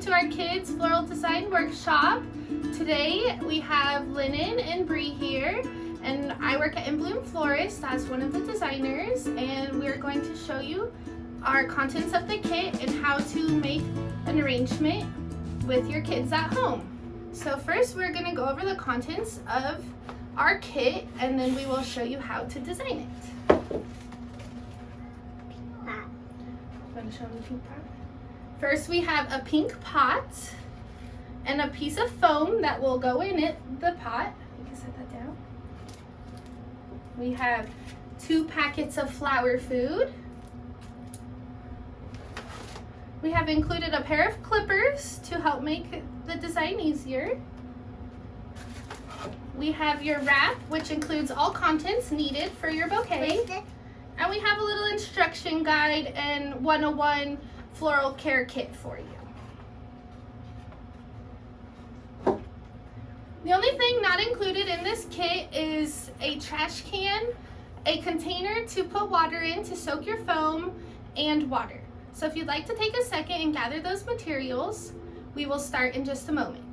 to our kids floral design workshop. Today we have Lennon and Bree here, and I work at In Bloom Florist as one of the designers, and we're going to show you our contents of the kit and how to make an arrangement with your kids at home. So first we're going to go over the contents of our kit, and then we will show you how to design it. Want to show them the pink pot? First we have a pink pot and a piece of foam that will go in the pot. You can set that down. We have 2 packets of flower food. We have included a pair of clippers to help make the design easier. We have your wrap, which includes all contents needed for your bouquet. And we have a little instruction guide and 101 floral care kit for you. The only thing not included in this kit is a trash can, a container to put water in to soak your foam, and water. So if you'd like to take a second and gather those materials, we will start in just a moment.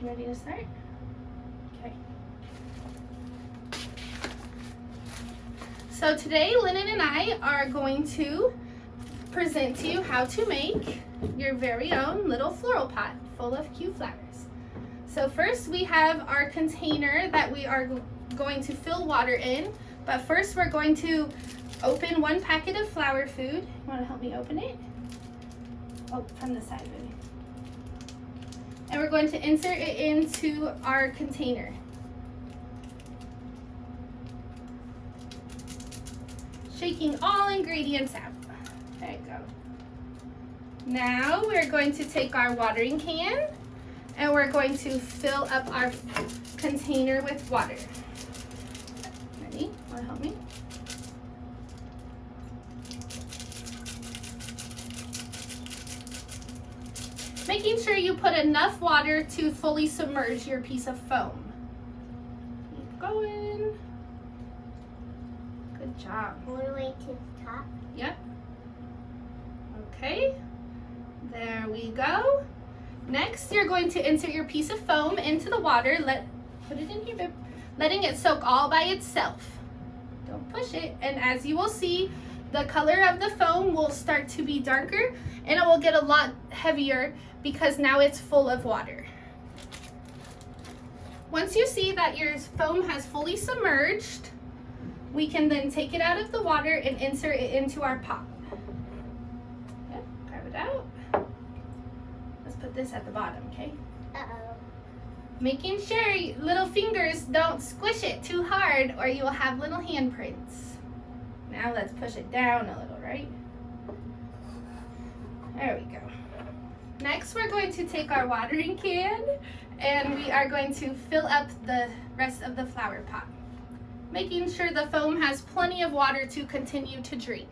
Ready to start? Okay. So today, Lennon and I are going to present to you how to make your very own little floral pot full of cute flowers. So first we have our container that we are going to fill water in, but first we're going to open 1 packet of flower food. You want to help me open it? Oh, from the side, baby. And we're going to insert it into our container. Shaking all ingredients out. There you go. Now we're going to take our watering can and we're going to fill up our container with water. Ready? Want to help me? Making sure you put enough water to fully submerge your piece of foam. Keep going. Good job. All the way to the top? Yep. Okay. There we go. Next, you're going to insert your piece of foam into the water. Put it in here, babe. Letting it soak all by itself. Don't push it. And as you will see, the color of the foam will start to be darker and it will get a lot heavier because now it's full of water. Once you see that your foam has fully submerged, we can then take it out of the water and insert it into our pot. Yep, grab it out. Let's put this at the bottom, okay? Uh-oh. Making Making sure little fingers don't squish it too hard or you will have little handprints. Now let's push it down a little, right? There we go. Next, we're going to take our watering can and we are going to fill up the rest of the flower pot, making sure the foam has plenty of water to continue to drink.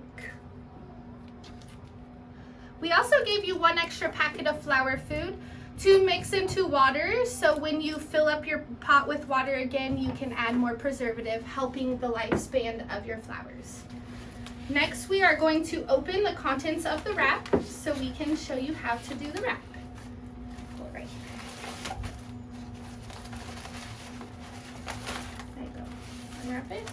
We also gave you 1 extra packet of flower food to mix into water, so when you fill up your pot with water again, you can add more preservative, helping the lifespan of your flowers. Next, we are going to open the contents of the wrap so we can show you how to do the wrap. Pull it right here. There you go. Unwrap it.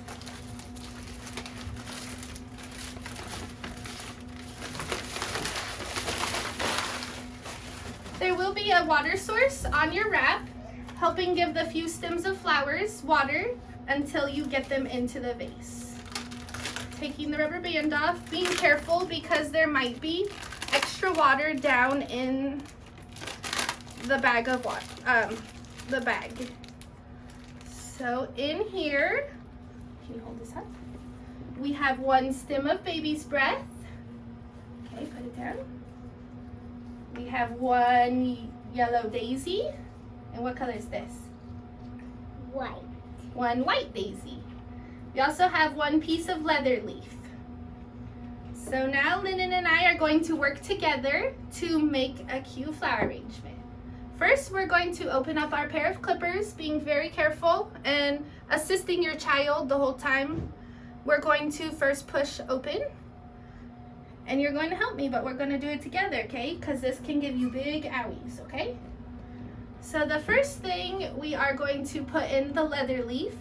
There will be a water source on your wrap, helping give the few stems of flowers water until you get them into the vase. taking the rubber band off, being careful because there might be extra water down in the bag of water, the bag. So in here, can you hold this up? We have 1 stem of baby's breath. Okay, put it down. We have 1 yellow daisy. And what color is this? White. 1 white daisy. We also have 1 piece of leather leaf. So now Lennon and I are going to work together to make a cute flower arrangement. First, we're going to open up our pair of clippers, being very careful and assisting your child the whole time. We're going to first push open, and you're going to help me, but we're going to do it together, okay? Because this can give you big owies, okay? So the first thing, we are going to put in the leather leaf,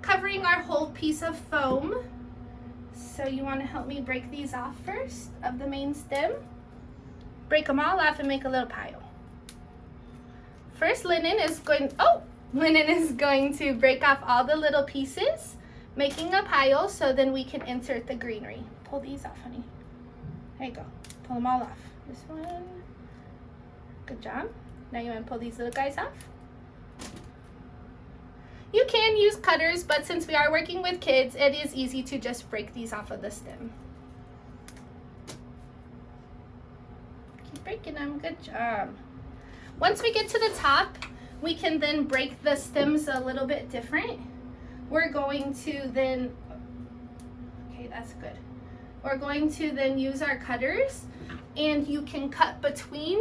covering our whole piece of foam. So you want to help me break these off first of the main stem. Break them all off and make a little pile. First, Lennon is going to break off all the little pieces, making a pile so then we can insert the greenery. Pull these off, honey. There you go. Pull them all off. This one. Good job. Now you want to pull these little guys off. You can use cutters, but since we are working with kids, it is easy to just break these off of the stem. Keep breaking them. Good job. Once we get to the top, we can then break the stems a little bit different. We're going to then, okay, that's good. We're going to then use our cutters, and you can cut between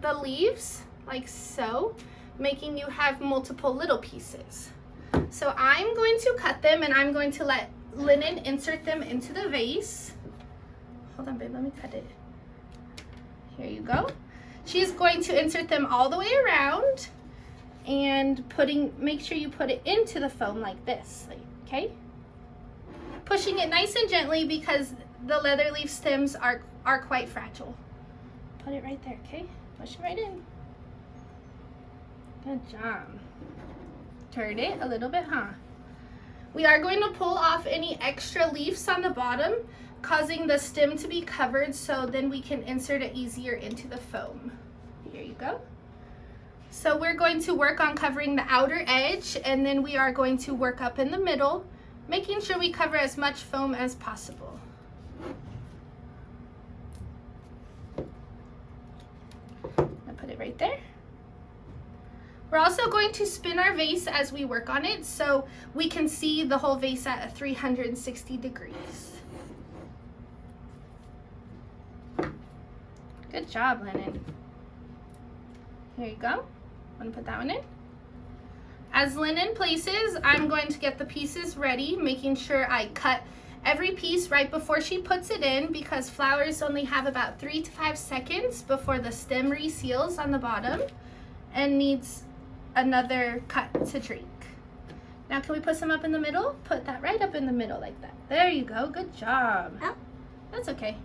the leaves like so, making you have multiple little pieces. So I'm going to cut them, and I'm going to let Lennon insert them into the vase. Hold on, babe, let me cut it. Here you go. She's going to insert them all the way around and make sure you put it into the foam like this, okay? Pushing it nice and gently because the leather leaf stems are quite fragile. Put it right there, okay? Push it right in. Good job. Turn it a little bit, huh? We are going to pull off any extra leaves on the bottom, causing the stem to be covered so then we can insert it easier into the foam. Here you go. So we're going to work on covering the outer edge, and then we are going to work up in the middle, making sure we cover as much foam as possible. I'll put it right there. We're also going to spin our vase as we work on it so we can see the whole vase at 360 degrees. Good job, Lennon. Here you go. I'm going to put that one in. As Lennon places, I'm going to get the pieces ready, making sure I cut every piece right before she puts it in because flowers only have about 3 to 5 seconds before the stem reseals on the bottom and needs another cut to drink. Now can we put some up in the middle? Put that right up in the middle like that. There you go. Good job. Oh. That's okay.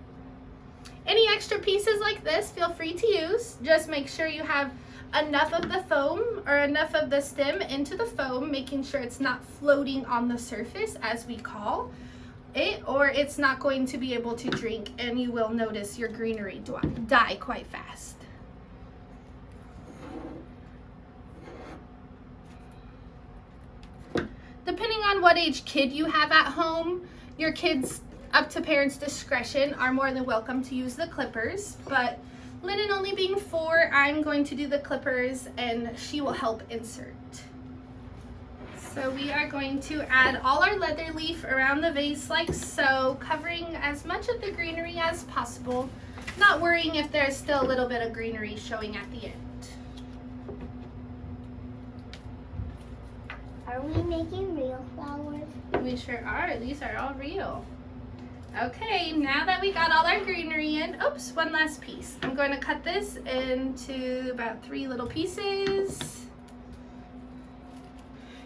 Any extra pieces like this, feel free to use. Just make sure you have enough of the foam or enough of the stem into the foam, making sure it's not floating on the surface as we call it, or it's not going to be able to drink and you will notice your greenery die quite fast. Depending on what age kid you have at home, your kids, up to parents' discretion, are more than welcome to use the clippers, but Lennon only being 4, I'm going to do the clippers and she will help insert. So we are going to add all our leather leaf around the vase like so, covering as much of the greenery as possible, not worrying if there's still a little bit of greenery showing at the end. Are we making real flowers? We sure are. These are all real. Okay, now that we got all our greenery in, oops, one last piece. I'm going to cut this into about 3 little pieces.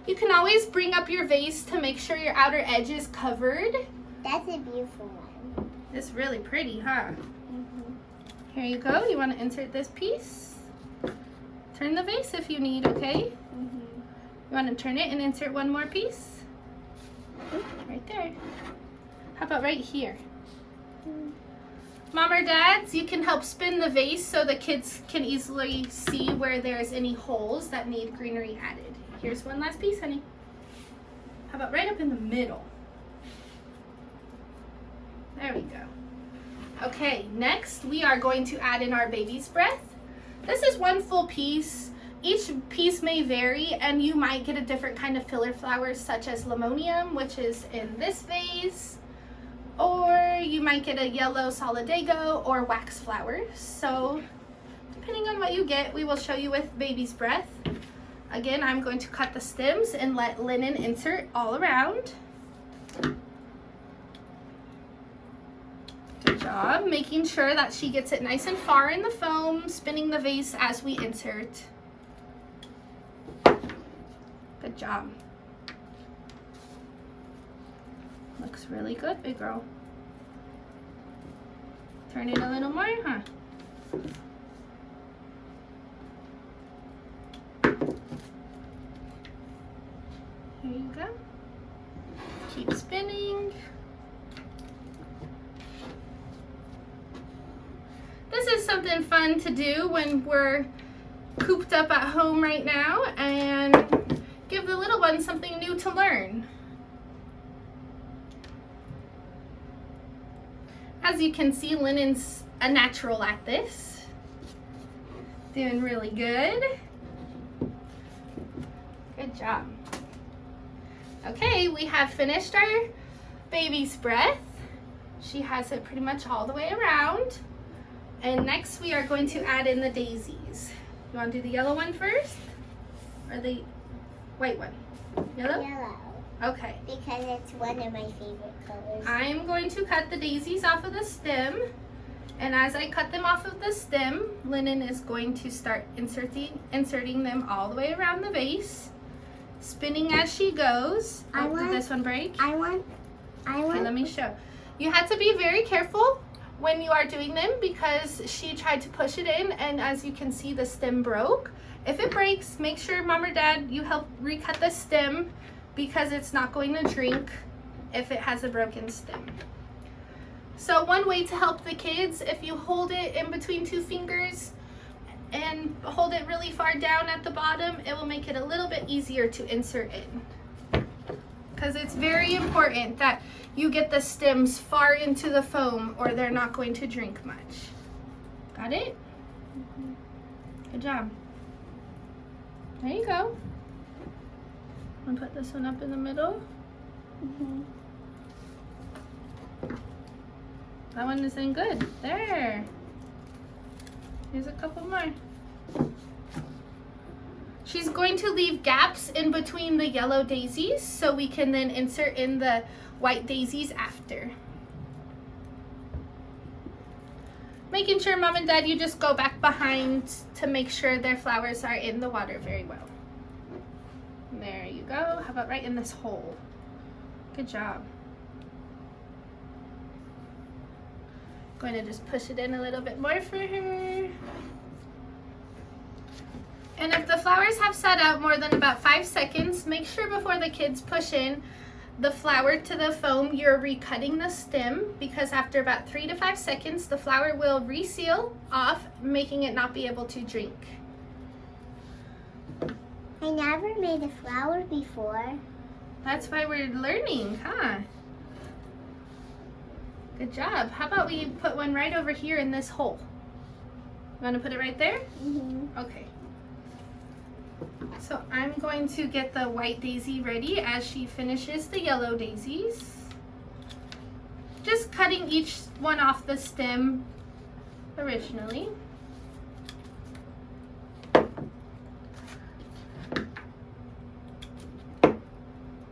You can always bring up your vase to make sure your outer edge is covered. That's a beautiful one. It's really pretty, huh? Mm-hmm. Here you go. You want to insert this piece. Turn the vase if you need, okay? Mm-hmm. You want to turn it and insert one more piece? Right there. How about right here? Mom or dads, you can help spin the vase so the kids can easily see where there's any holes that need greenery added. Here's one last piece, honey. How about right up in the middle? There we go. Okay, next we are going to add in our baby's breath. This is one full piece. Each piece may vary and you might get a different kind of filler flowers such as limonium, which is in this vase, or you might get a yellow solidago or wax flowers. So depending on what you get, we will show you with baby's breath. Again, I'm going to cut the stems and let Lennon insert all around. Good job, making sure that she gets it nice and far in the foam, spinning the vase as we insert. Good job. Looks really good, big girl. Turn it a little more, huh? Here you go. Keep spinning. This is something fun to do when we're cooped up at home right now and give the little ones something new to learn. As you can see, Lennon's a natural at this. Doing really good. Good job. Okay, we have finished our baby's breath. She has it pretty much all the way around. And next we are going to add in the daisies. You want to do the yellow one first? Or the white one? Yellow? Yellow. Okay. Because it's one of my favorite colors. I'm going to cut the daisies off of the stem. And as I cut them off of the stem, Lennon is going to start inserting them all the way around the vase, spinning as she goes. Did this one break? Okay, let me show. You have to be very careful when you are doing them because she tried to push it in, and as you can see, the stem broke. If it breaks, make sure mom or dad, you help recut the stem because it's not going to drink if it has a broken stem. So one way to help the kids, if you hold it in between two fingers and hold it really far down at the bottom, it will make it a little bit easier to insert in. Because it's very important that you get the stems far into the foam or they're not going to drink much. Got it? Good job. There you go. I'm gonna put this one up in the middle. That one isn't good. There. Here's a couple more. She's going to leave gaps in between the yellow daisies so we can then insert in the white daisies after. Making sure mom and dad, you just go back behind to make sure their flowers are in the water very well. There you go. How about right in this hole? Good job. Going to just push it in a little bit more for her. And if the flowers have sat out more than about 5 seconds, make sure before the kids push in the flower to the foam, you're recutting the stem because after about 3 to 5 seconds, the flower will reseal off, making it not be able to drink. I never made a flower before. That's why we're learning, huh? Good job. How about we put one right over here in this hole? You want to put it right there? Okay. So I'm going to get the white daisy ready as she finishes the yellow daisies. Just cutting each one off the stem originally.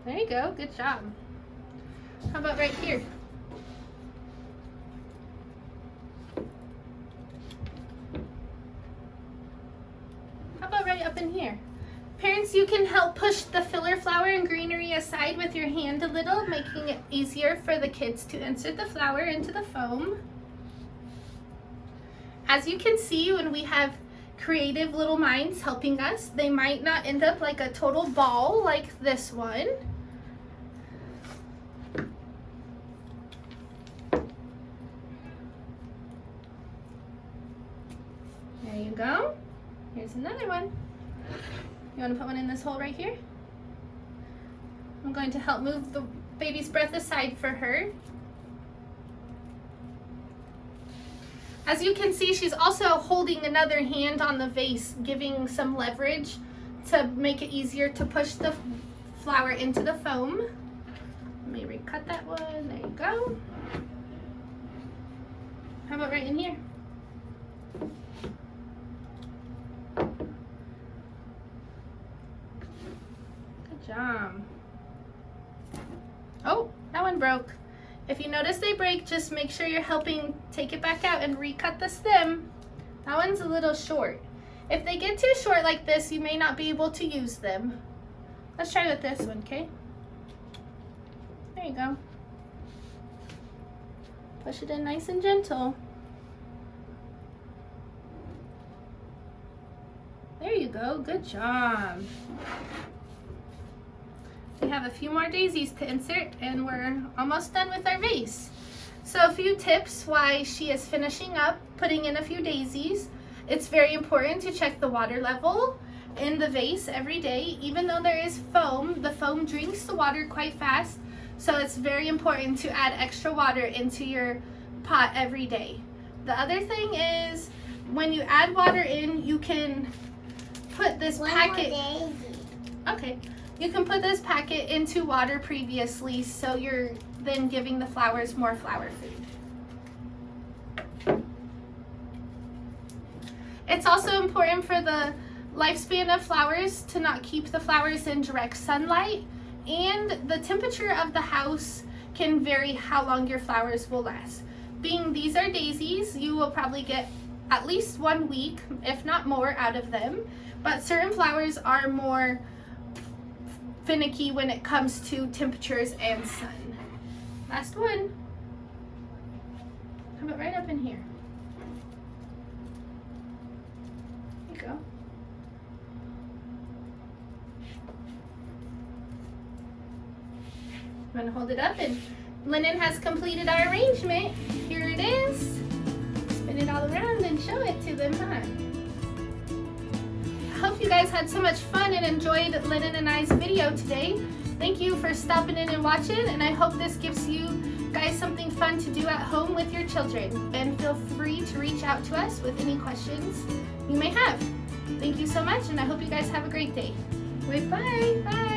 There you go. Good job. How about right here? How about right up in here? Parents, you can help push the filler flower and greenery aside with your hand a little, making it easier for the kids to insert the flower into the foam. As you can see, when we have creative little minds helping us, they might not end up like a total ball like this one. There you go. Here's another one. You want to put one in this hole right here? I'm going to help move the baby's breath aside for her. As you can see, she's also holding another hand on the vase, giving some leverage to make it easier to push the flower into the foam. Let me recut that one. There you go. How about right in here? Good job. Oh, that one broke. If you notice they break, just make sure you're helping take it back out and recut the stem. That one's a little short. If they get too short like this, you may not be able to use them. Let's try with this one, okay? There you go. Push it in nice and gentle. There you go, good job. We have a few more daisies to insert and we're almost done with our vase. So a few tips while she is finishing up putting in a few daisies. It's very important to check the water level in the vase every day. Even though there is foam, the foam drinks the water quite fast. So it's very important to add extra water into your pot every day. The other thing is when you add water in, you can put this packet. Okay. You can put this packet into water previously, so you're then giving the flowers more flower food. It's also important for the lifespan of flowers to not keep the flowers in direct sunlight, and the temperature of the house can vary how long your flowers will last. Being these are daisies, you will probably get at least 1 week, if not more, out of them, but certain flowers are more finicky when it comes to temperatures and sun. Last one. How about right up in here? There you go. I'm going to hold it up, and Lennon has completed our arrangement. Here it is. Spin it all around and show it to them, huh? I hope you guys had so much fun and enjoyed Lennon and I's video today. Thank you for stopping in and watching, and I hope this gives you guys something fun to do at home with your children. And feel free to reach out to us with any questions you may have. Thank you so much, and I hope you guys have a great day. Bye. Bye.